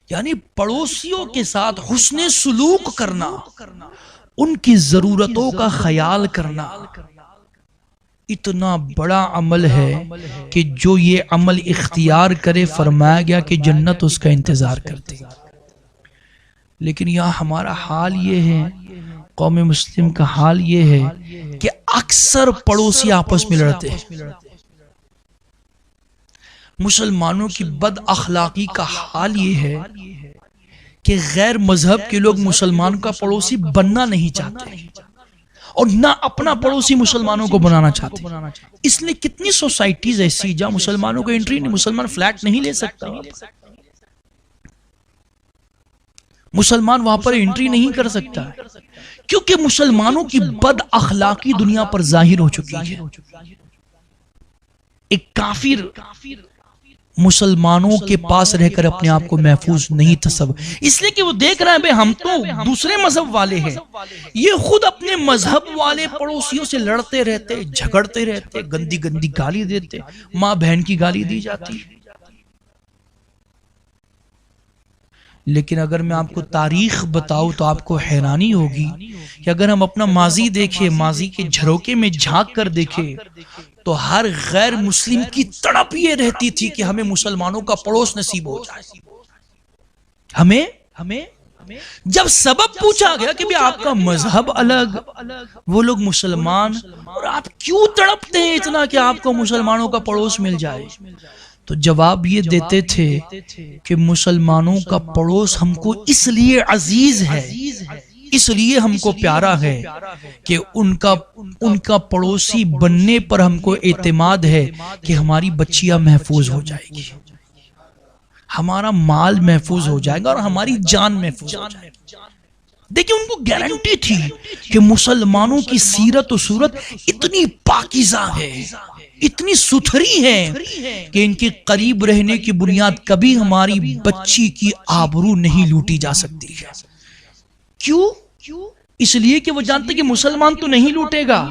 یعنی پڑوسیوں کے ساتھ حسن سلوک کرنا، ان کی ضرورتوں کا خیال کرنا اتنا بڑا عمل ہے کہ جو یہ عمل اختیار کرے فرمایا گیا کہ جنت اس کا انتظار کرتے۔ لیکن یہاں ہمارا حال یہ ہے، قوم مسلم کا حال یہ ہے کہ اکثر پڑوسی آپس میں لڑتے ہیں۔ مسلمانوں کی بد اخلاقی کا حال یہ ہے کہ غیر مذہب کے لوگ مسلمان کا پڑوسی بننا نہیں چاہتے اور نہ اپنا پڑوسی مسلمانوں کو بنانا چاہتے۔ اس لیے کتنی سوسائٹیز ایسی جہاں مسلمانوں کو انٹری نہیں، مسلمان فلیٹ نہیں لے سکتا، مسلمان وہاں پر انٹری نہیں کر سکتا، کیونکہ مسلمانوں کی بد اخلاقی دنیا پر ظاہر ہو چکی ہے۔ ایک کافر مسلمانوں کے پاس رہ کر اپنے آپ کو محفوظ نہیں تصور، اس لیے کہ وہ دیکھ رہا ہے بھئی ہم تو دوسرے مذہب والے ہیں، یہ خود اپنے مذہب والے پڑوسیوں سے لڑتے رہتے، جھگڑتے رہتے، گندی گندی گالی دیتے، ماں بہن کی گالی دی جاتی۔ لیکن اگر میں آپ کو تاریخ بتاؤں تو آپ کو حیرانی ہوگی کہ اگر ہم اپنا ماضی دیکھیں، ماضی کے جھروکے میں جھانک کر دیکھیں، تو ہر غیر مسلم کی تڑپ یہ رہتی تھی کہ ہمیں مسلمانوں کا پڑوس نصیب ہو جائے۔ ہمیں جب سبب پوچھا گیا کہ آپ کا مذہب الگ، وہ لوگ مسلمان، اور آپ کیوں تڑپتے ہیں اتنا کہ آپ کو مسلمانوں کا پڑوس مل جائے، تو جواب یہ دیتے تھے کہ مسلمانوں کا پڑوس ہم کو اس لیے عزیز ہے، اس لیے ہم کو پیارا ہے کہ ان کا پڑوسی بننے پر ہم کو اعتماد ہے کہ ہماری بچیاں محفوظ ہو جائے گی، ہمارا مال محفوظ ہو جائے گا اور ہماری جان محفوظ ہو جائے گی۔ دیکھیں ان کو گارنٹی تھی کہ مسلمانوں کی سیرت و صورت اتنی پاکیزہ ہے، اتنی ستھری ہے کہ ان کے قریب رہنے کی بنیاد کبھی ہماری بچی کی آبرو نہیں لوٹی جا سکتی ہے۔ کیوں؟ اس لیے کہ وہ جانتے کہ مسلمان تو نہیں لوٹے گا،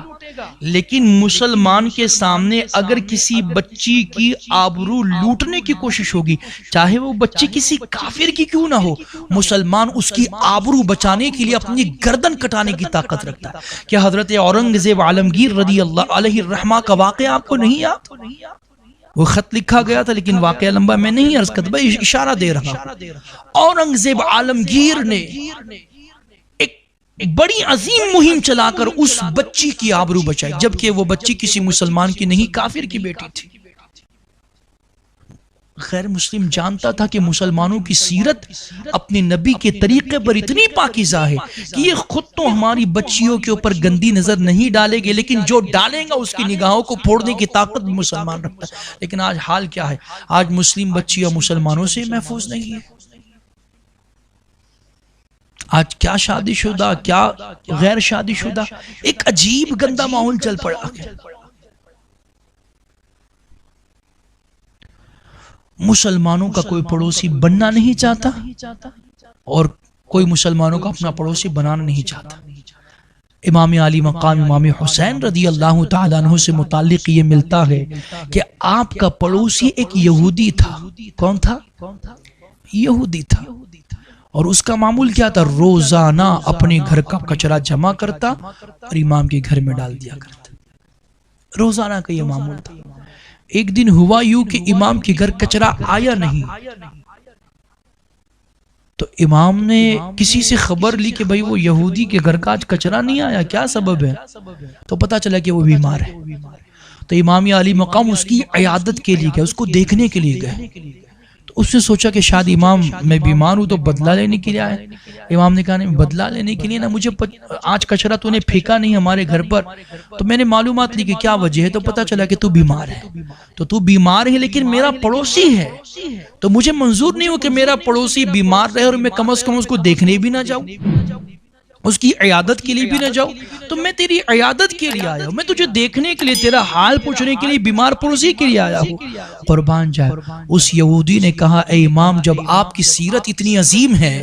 لیکن مسلمان کے سامنے اگر کسی بچی کی آبرو لوٹنے کی کوشش ہوگی، چاہے وہ بچی کسی کافر کی کیوں نہ ہو، مسلمان اس کی آبرو بچانے کے لیے اپنی گردن کٹانے کی طاقت رکھتا ہے۔ کیا حضرت اورنگزیب عالمگیر رضی اللہ علیہ الرحمہ کا واقعہ آپ کو نہیں یاد؟ وہ خط لکھا گیا تھا لیکن واقعہ لمبا میں نہیں عرض کرتا، بھائی اشارہ دے رہا ہوں۔ اورنگزیب عالمگیر نے بڑی عظیم مہم چلا کر اس بچی کی آبرو بچائی، جبکہ وہ بچی کسی مسلمان کی نہیں، کافر کی بیٹی تھی۔ غیر مسلم جانتا تھا کہ مسلمانوں کی سیرت اپنے نبی کے طریقے پر اتنی پاکیزہ ہے کہ یہ خود تو ہماری بچیوں کے اوپر گندی نظر نہیں ڈالے گے، لیکن جو ڈالیں گا اس کی نگاہوں کو پھوڑنے کی طاقت بھی مسلمان رکھتا ہے۔ لیکن آج حال کیا ہے؟ آج مسلم بچیاں مسلمانوں سے محفوظ نہیں ہے۔ آج کیا شادی شدہ، کیا غیر شادی شدہ، ایک عجیب گندا ماحول چل پڑا ہے۔ مسلمانوں کا کوئی پڑوسی بننا نہیں چاہتا اور کوئی مسلمانوں کا اپنا پڑوسی بنانا نہیں چاہتا۔ امام علی مقام امام حسین رضی اللہ تعالیٰ عنہ سے متعلق یہ ملتا ہے کہ آپ کا پڑوسی ایک یہودی تھا۔ کون تھا؟ یہودی تھا، اور اس کا معمول کیا تھا؟ روزانہ اپنے گھر کا کچرا جمع کرتا اور امام کے گھر میں ڈال دیا کرتا، روزانہ کا یہ معمول تھا۔ ایک دن ہوا یوں کہ امام کے گھر کچرا آیا نہیں، تو امام نے کسی سے خبر لی کہ بھئی وہ یہودی کے گھر کا آج کچرا نہیں آیا، کیا سبب ہے؟ تو پتا چلا کہ وہ بیمار ہے۔ تو امام علی مقام اس کی عیادت کے لیے گئے، اس کو دیکھنے کے لیے گئے۔ تو اس نے سوچا کہ شاید امام میں بیمار ہوں تو بدلہ لینے کے لیے آئے۔ امام نے کہا نہیں، بدلہ لینے کے لیے نہ، مجھے آج کچرا تو نے پھینکا نہیں ہمارے گھر پر، تو میں نے معلومات لی کہ کیا وجہ ہے، تو پتا چلا کہ تو بیمار ہے۔ تو تو بیمار ہے لیکن میرا پڑوسی ہے، تو مجھے منظور نہیں ہو کہ میرا پڑوسی بیمار رہے اور میں کم از کم اس کو دیکھنے بھی نہ جاؤں، اس کی عیادت کے لیے بھی نہ جاؤں، تو میں تیری عیادت کے لیے آیا ہوں، میں تجھے دیکھنے کے لیے، تیرا حال پوچھنے کے لیے، بیمار پڑوسی کے لیے آیا ہوں۔ قربان جائے، اس یہودی نے کہا اے امام، جب آپ کی سیرت اتنی عظیم ہے،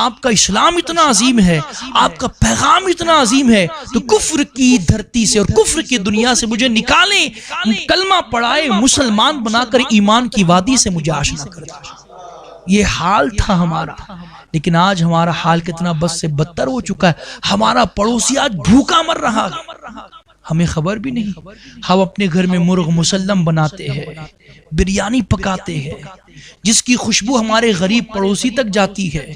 آپ کا اسلام اتنا عظیم ہے، آپ کا پیغام اتنا عظیم ہے، تو کفر کی دھرتی سے اور کفر کی دنیا سے مجھے نکالیں، کلمہ پڑھائے، مسلمان بنا کر ایمان کی وادی سے مجھے آشنا کر دیں۔ یہ حال تھا ہمارا، لیکن آج ہمارا حال کتنا بد سے بدتر ہو چکا ہے۔ ہمارا پڑوسی آج بھوکا مر رہا ہے، ہمیں خبر بھی نہیں۔ ہم اپنے گھر میں مرغ مسلم بناتے ہیں، بریانی پکاتے ہیں، جس کی خوشبو ہمارے غریب پڑوسی تک جاتی ہے،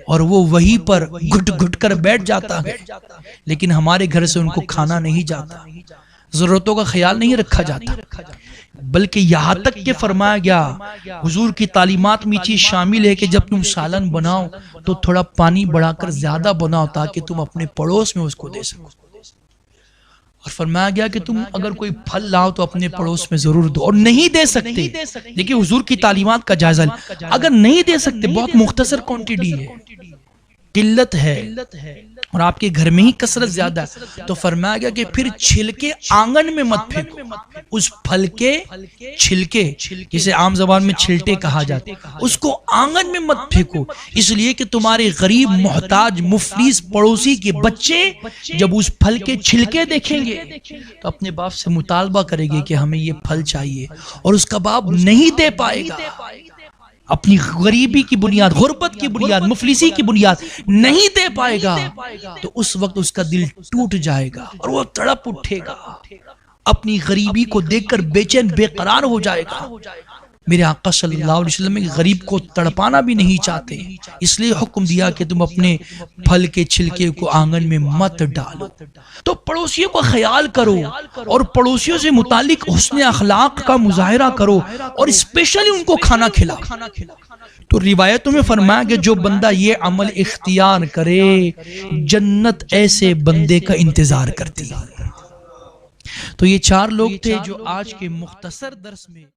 اور وہ وہیں پر گھٹ گھٹ کر بیٹھ جاتا ہے، لیکن ہمارے گھر سے ان کو کھانا نہیں جاتا، ضرورتوں کا خیال نہیں رکھا جاتا۔ بلکہ یہاں تک کہ فرمایا گیا، حضور کی تعلیمات میں چیز شامل ہے کہ جب تم سالن بناؤ تو تھوڑا پانی بڑھا کر زیادہ بناؤ تاکہ تم اپنے پڑوس میں اس کو دے سکو، اور فرمایا گیا کہ تم اگر کوئی پھل لاؤ تو اپنے پڑوس میں ضرور دو، اور نہیں دے سکتے، دیکھیں حضور کی تعلیمات کا جائزہ لیں، اگر نہیں دے سکتے، بہت مختصر کوانٹٹی ہے، قلت ہے، اور آپ کے گھر میں ہی کثرت زیادہ ہے، تو فرمایا گیا کہ پھر چھلکے آنگن میں مت پھینکو، اس پھل کے چھلکے، جسے عام زبان میں چھلٹے کہا جاتا ہے، اس کو آنگن میں مت پھینکو، اس لیے کہ تمہارے غریب محتاج مفلس پڑوسی کے بچے جب اس پھل کے چھلکے دیکھیں گے تو اپنے باپ سے مطالبہ کرے گے کہ ہمیں یہ پھل چاہیے، اور اس کا باپ نہیں دے پائے گا، اپنی غریبی کی بنیاد، غربت کی بنیاد، مفلسی کی بنیاد نہیں دے پائے گا، تو اس وقت اس کا دل ٹوٹ جائے گا اور وہ تڑپ اٹھے گا، اپنی غریبی کو دیکھ کر بے چین بے قرار ہو جائے گا۔ میرے آقا صلی اللہ علیہ وسلم غریب کو تڑپانا بھی نہیں چاہتے، اس لیے حکم دیا کہ تم اپنے پھل کے چھلکے کو آنگن میں مت ڈالو۔ تو پڑوسیوں کا خیال کرو، اور پڑوسیوں سے متعلق حسن اخلاق کا مظاہرہ کرو، اور اسپیشلی ان کو کھانا کھلاؤ۔ تو روایتوں میں فرمایا کہ جو بندہ یہ عمل اختیار کرے، جنت ایسے بندے کا انتظار کرتی ہے۔ تو یہ چار لوگ تھے جو آج کے مختصر درس میں